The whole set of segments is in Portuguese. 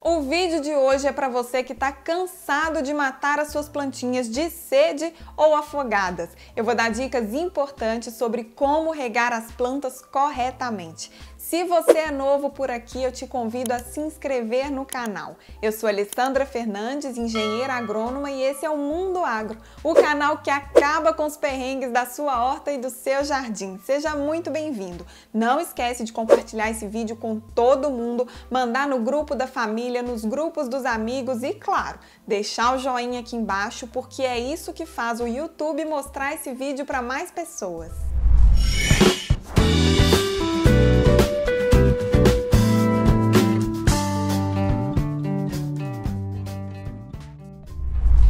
O vídeo de hoje é para você que está cansado de matar as suas plantinhas de sede ou afogadas. Eu vou dar dicas importantes sobre como regar as plantas corretamente. Se você é novo por aqui, eu te convido a se inscrever no canal. Eu sou Alessandra Fernandes, engenheira agrônoma, e esse é o Mundo Agro, o canal que acaba com os perrengues da sua horta e do seu jardim. Seja muito bem-vindo. Não esquece de compartilhar esse vídeo com todo mundo, mandar no grupo da família, nos grupos dos amigos e, claro, deixar o joinha aqui embaixo, porque é isso que faz o YouTube mostrar esse vídeo para mais pessoas.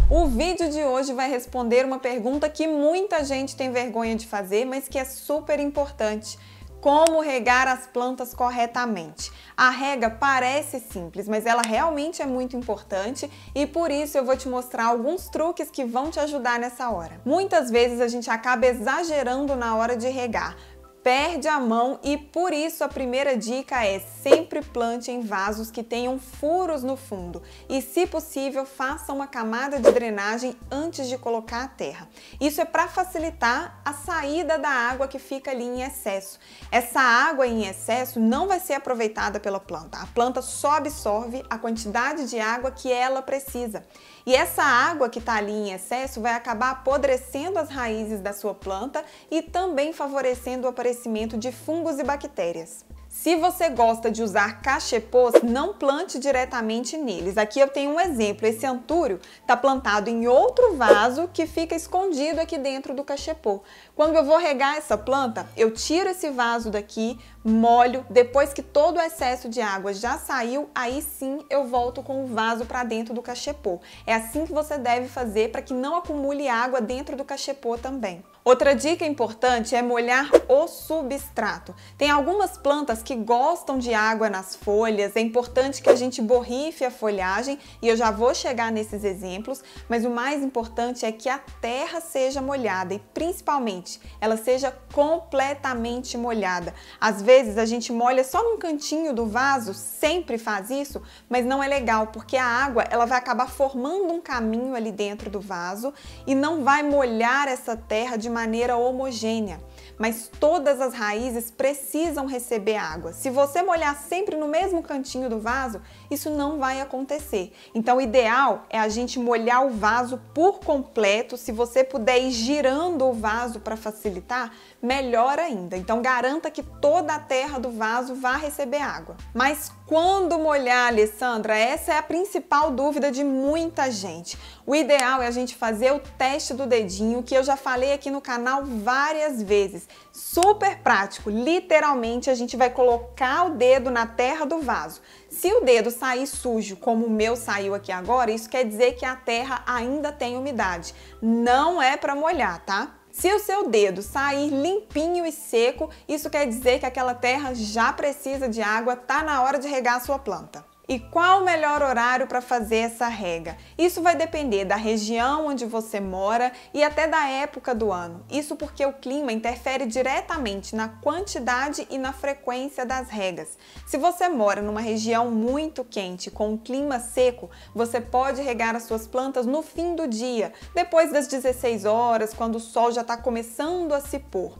O vídeo de hoje vai responder uma pergunta que muita gente tem vergonha de fazer, mas que é super importante. Como regar as plantas corretamente? A rega parece simples, mas ela realmente é muito importante e por isso eu vou te mostrar alguns truques que vão te ajudar nessa hora. Muitas vezes a gente acaba exagerando na hora de regar, perde a mão e por isso a primeira dica é sempre plante em vasos que tenham furos no fundo e, se possível, faça uma camada de drenagem antes de colocar a terra. Isso é para facilitar a saída da água que fica ali em excesso. Essa água em excesso não vai ser aproveitada pela planta. A planta só absorve a quantidade de água que ela precisa. E essa água que está ali em excesso vai acabar apodrecendo as raízes da sua planta e também favorecendo o aparecimento de fungos e bactérias. Se você gosta de usar cachepôs, não plante diretamente neles. Aqui eu tenho um exemplo. Esse antúrio está plantado em outro vaso que fica escondido aqui dentro do cachepô. Quando eu vou regar essa planta, eu tiro esse vaso daqui, molho, depois que todo o excesso de água já saiu, aí sim eu volto com o vaso para dentro do cachepô. É assim que você deve fazer para que não acumule água dentro do cachepô também. Outra dica importante é molhar o substrato. Tem algumas plantas que gostam de água nas folhas, é importante que a gente borrife a folhagem e eu já vou chegar nesses exemplos, mas o mais importante é que a terra seja molhada e principalmente ela seja completamente molhada. Às vezes a gente molha só num cantinho do vaso, sempre faz isso, mas não é legal porque a água ela vai acabar formando um caminho ali dentro do vaso e não vai molhar essa terra de maneira homogênea, mas todas as raízes precisam receber água. Se você molhar sempre no mesmo cantinho do vaso, isso não vai acontecer. Então o ideal é a gente molhar o vaso por completo. Se você puder ir girando o vaso para facilitar, melhor ainda. Então garanta que toda a terra do vaso vá receber água. Mas quando molhar, Alessandra? Essa é a principal dúvida de muita gente. O ideal é a gente fazer o teste do dedinho, que eu já falei aqui no canal várias vezes. Super prático, literalmente a gente vai colocar o dedo na terra do vaso. Se o dedo sair sujo, como o meu saiu aqui agora, isso quer dizer que a terra ainda tem umidade. Não é para molhar, tá? Se o seu dedo sair limpinho e seco, isso quer dizer que aquela terra já precisa de água, tá na hora de regar a sua planta. E qual o melhor horário para fazer essa rega? Isso vai depender da região onde você mora e até da época do ano. Isso porque o clima interfere diretamente na quantidade e na frequência das regas. Se você mora numa região muito quente, com um clima seco, você pode regar as suas plantas no fim do dia, depois das 16 horas, quando o sol já está começando a se pôr.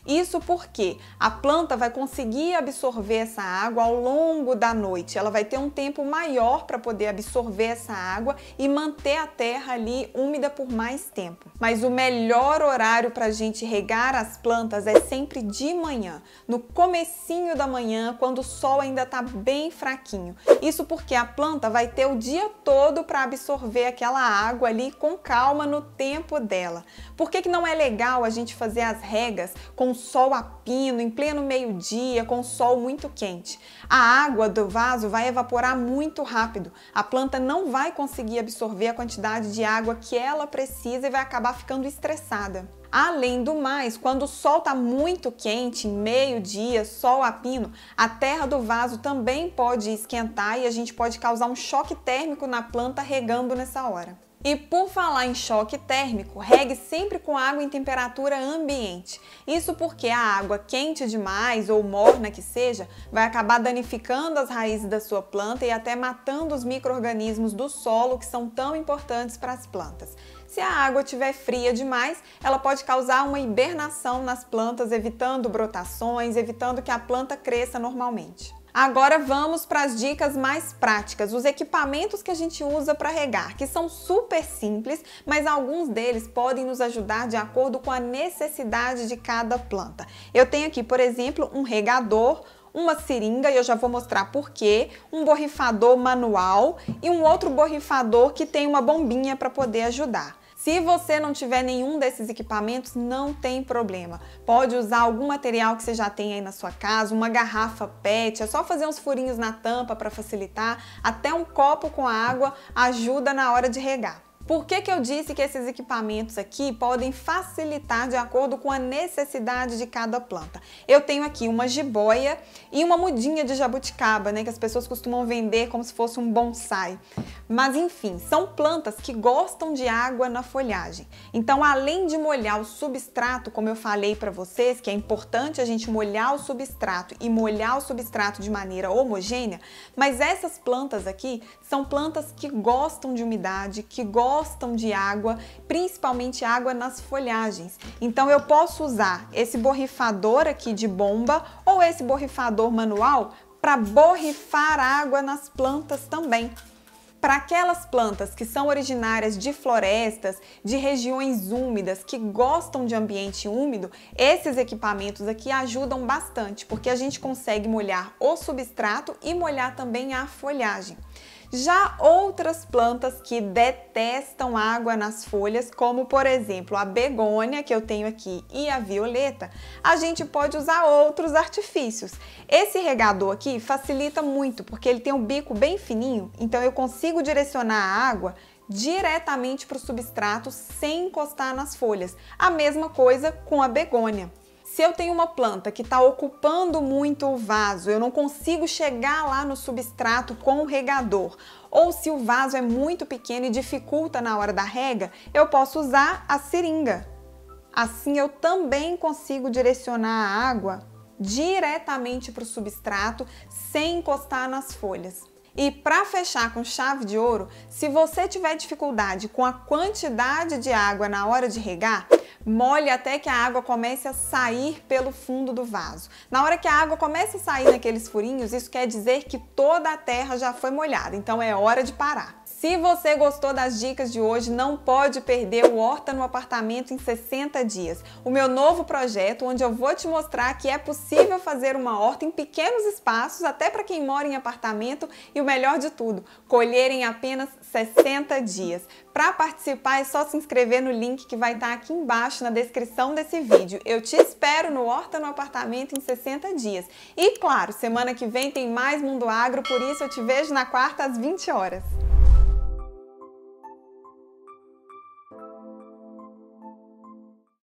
Isso porque a planta vai conseguir absorver essa água ao longo da noite. Ela vai ter um tempo maior para poder absorver essa água e manter a terra ali úmida por mais tempo. Mas o melhor horário para a gente regar as plantas é sempre de manhã, no comecinho da manhã, quando o sol ainda está bem fraquinho. Isso porque a planta vai ter o dia todo para absorver aquela água ali com calma no tempo dela. Por que não é legal a gente fazer as regas com sol a pino, em pleno meio-dia, com sol muito quente? A água do vaso vai evaporar muito rápido. A planta não vai conseguir absorver a quantidade de água que ela precisa e vai acabar ficando estressada. Além do mais, quando o sol está muito quente, meio-dia, sol a pino, a terra do vaso também pode esquentar e a gente pode causar um choque térmico na planta regando nessa hora. E por falar em choque térmico, regue sempre com água em temperatura ambiente. Isso porque a água quente demais ou morna que seja, vai acabar danificando as raízes da sua planta e até matando os micro-organismos do solo que são tão importantes para as plantas. Se a água estiver fria demais, ela pode causar uma hibernação nas plantas, evitando brotações, evitando que a planta cresça normalmente. Agora vamos para as dicas mais práticas, os equipamentos que a gente usa para regar, que são super simples, mas alguns deles podem nos ajudar de acordo com a necessidade de cada planta. Eu tenho aqui, por exemplo, um regador, uma seringa, e eu já vou mostrar por quê, um borrifador manual e um outro borrifador que tem uma bombinha para poder ajudar. Se você não tiver nenhum desses equipamentos, não tem problema. Pode usar algum material que você já tem aí na sua casa, uma garrafa PET, é só fazer uns furinhos na tampa para facilitar, até um copo com água ajuda na hora de regar. Por que eu disse que esses equipamentos aqui podem facilitar de acordo com a necessidade de cada planta? Eu tenho aqui uma jiboia e uma mudinha de jabuticaba, né, que as pessoas costumam vender como se fosse um bonsai. Mas enfim, são plantas que gostam de água na folhagem. Então, além de molhar o substrato, como eu falei para vocês, que é importante a gente molhar o substrato e molhar o substrato de maneira homogênea, mas essas plantas aqui são plantas que gostam de umidade, que gostam de água, principalmente água nas folhagens. Então eu posso usar esse borrifador aqui de bomba ou esse borrifador manual para borrifar água nas plantas também. Para aquelas plantas que são originárias de florestas, de regiões úmidas, que gostam de ambiente úmido, esses equipamentos aqui ajudam bastante, porque a gente consegue molhar o substrato e molhar também a folhagem. Já outras plantas que detestam água nas folhas, como por exemplo a begônia, que eu tenho aqui, e a violeta, a gente pode usar outros artifícios. Esse regador aqui facilita muito, porque ele tem um bico bem fininho, então eu consigo direcionar a água diretamente para o substrato sem encostar nas folhas. A mesma coisa com a begônia. Se eu tenho uma planta que está ocupando muito o vaso, eu não consigo chegar lá no substrato com o regador, ou se o vaso é muito pequeno e dificulta na hora da rega, eu posso usar a seringa. Assim eu também consigo direcionar a água diretamente para o substrato sem encostar nas folhas. E para fechar com chave de ouro, se você tiver dificuldade com a quantidade de água na hora de regar, molhe até que a água comece a sair pelo fundo do vaso. Na hora que a água começa a sair naqueles furinhos, isso quer dizer que toda a terra já foi molhada, então é hora de parar. Se você gostou das dicas de hoje, não pode perder o Horta no Apartamento em 60 dias. O meu novo projeto, onde eu vou te mostrar que é possível fazer uma horta em pequenos espaços, até para quem mora em apartamento, e o melhor de tudo, colher em apenas 60 dias. Para participar é só se inscrever no link que vai estar aqui embaixo na descrição desse vídeo. Eu te espero no Horta no Apartamento em 60 dias. E claro, semana que vem tem mais Mundo Agro, por isso eu te vejo na quarta às 20 horas.